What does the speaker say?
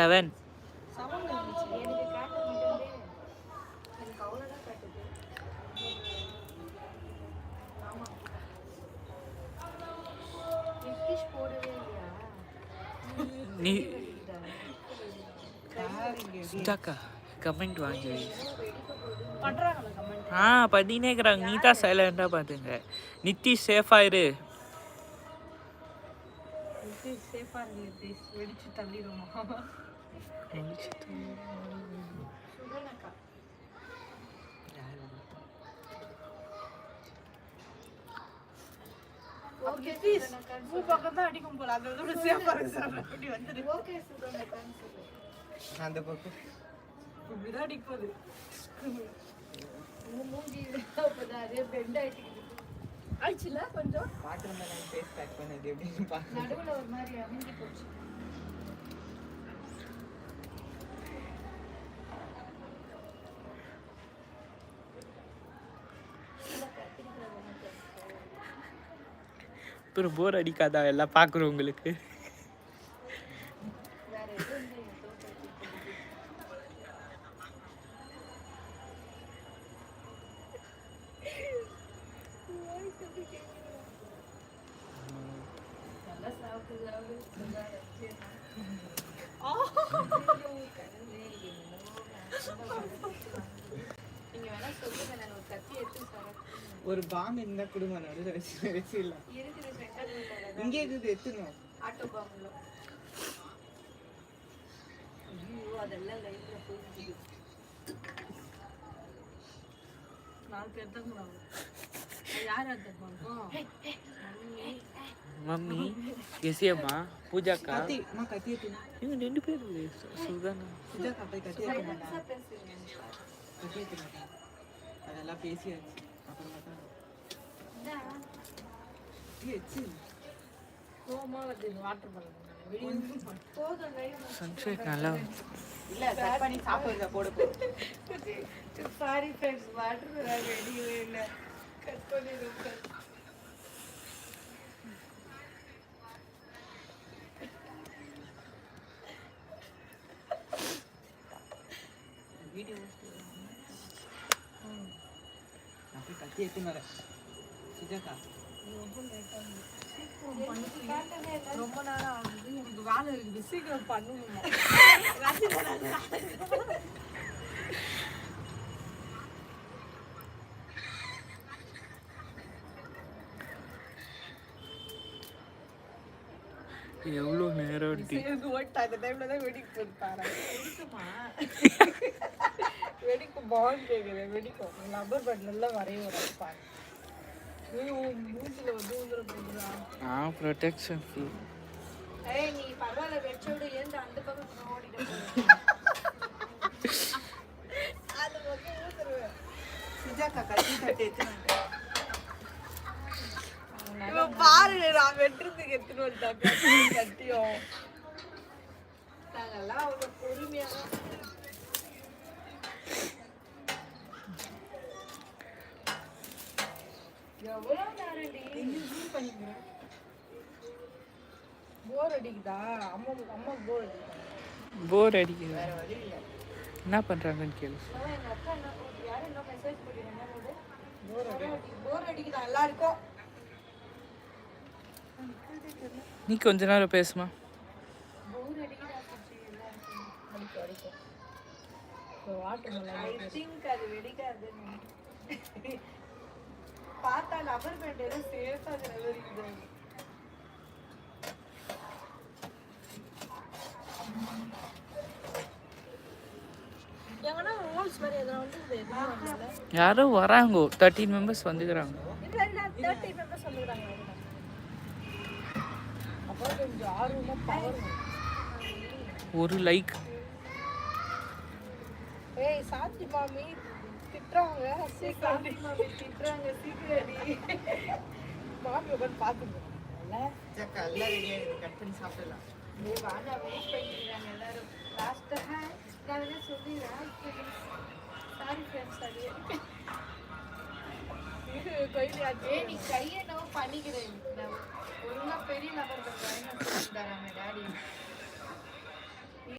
7. நீ சுஜாக்கா கமெண்ட் வாங்கி வை. பண்ணினே இருக்கிறாங்க. நீ தான் சைலண்டாக பார்த்துங்க. நித்திஷ் சேஃபா இரு. வெடிச்சு தள்ளிடுவோம். அடிக்கும் போல அதோட சேஃபா இருக்கு. அந்த பக்கம் இப்படிதான் அடிப்பது. ஆயிடுச்சுல கொஞ்சம் வாட்டர் மெலன் ஃபேஸ் பேக் பண்ணது எப்படின்னு பாருங்க. நடுவுல ஒரு மாதிரி அமுங்கி போச்சு. அப்புறம் போர் அடிக்காதா எல்லாம் பார்க்குறவங்களுக்கு? ஒரு பாம் இருந்தா குடுங்க நடுவுல வச்சிடலாம். இங்கே இருக்குது எத்தணும் ஆட்டோ பாம்ல. ஐயோ அதெல்லாம் லைஃப்ல போயிடுச்சு. 4 பேர் தான் போறாங்க. யார் அத்தப்பாங்க? மம்மி எசியம்மா பூஜாக்கா அம்மா கத்தி ஏத்துங்க. இவங்க 2 பேர் சுகானா சுஜாக்கா போய் கத்தி ஏத்துங்க. கத்தி ஏத்துங்க. அதெல்லாம் பேசியாச்சு. அப்புறமா தான் ஏச்சு கோமா வந்து வாட்டர் பால் போதும் ரைட் சன்செட் நல்லா இல்ல கட் பண்ணி சாப்பிடுறத போடு போ. சாரி फ्रेंड्स வாட்டர் ரெடியே இல்ல கட் பண்ணி ரொம்ப வீடியோ அப்படி கத்தி ஏத்துனார சுஜாக்கா ரொம்ப நேரம் ஆகுது. எனக்கு வேலை இருக்குது. சீக்கிரம் பண்ணணும். எவ்வளோ நேரம் வெடிக்கும் பால் கேக்குது. வெடிக்கும் லப்பர் பேட் நல்லா வரைய வரைப்பாங்க. மூஞ்சில வந்து ஊந்துற போகுதா? ப்ரொடெக்ஷன் ஃபீ. ஏய் நீ பரவாயில்ல வெச்சோடு ஏந்து அந்த பக்கம் ஓடிட்டு போ. அது வந்து ஊத்துறவே. சுஜாக்கா கட்டி தட்டி ஏத்துனாங்க. இவ பாரு நான் வெட்றதுக்கு எடுத்துட்டு வந்தாங்க கட்டியும். நாங்கெல்லாம் அவ்வளவு பொறுமையா போர் அடிக்குதா? அம்மா போர் அடிக்குதா? போர் அடிக்குது. என்ன பண்றாங்கன்னு கேளு. போர் அடிக்குதா எல்லாருக்கும்? நீ கொஞ்ச நேரம் பேசுமா. போர் அடிக்குதா எல்லாருக்கும்? ஐ திங்க் அது வெடிக்காது. பார்த்தா லப்பர் பேண்ட் ஏதோ சேஃபா இருக்குது. யாரோ வராங்க. 13 மெம்பர்ஸ் வந்துக்கிறாங்க. ஒரு லைக். ஏய் சாந்தி மாமி திட்டுறாங்க. சாந்தி மாமி திட்டுறாங்க. சீக்கிரடி மாமி உட்காந்து பார்த்துக்கோ. சக்கா எல்லாம் ரெடியா இருக்கு. கட் பண்ணி சாப்பிடலாம். டேய் வாடா வெயிட் பண்ணிக்கிறாங்க எல்லாரும். லாஸ்ட் நான் என்ன சொல்லிடுறேன். சாரி ஃப்ரெண்ட்ஸ் அது நீ கையை நான் பண்ணிக்கிறேன். ஒழுங்கா பெரிய நபர் சொல்லிட்டாங்க டாடி.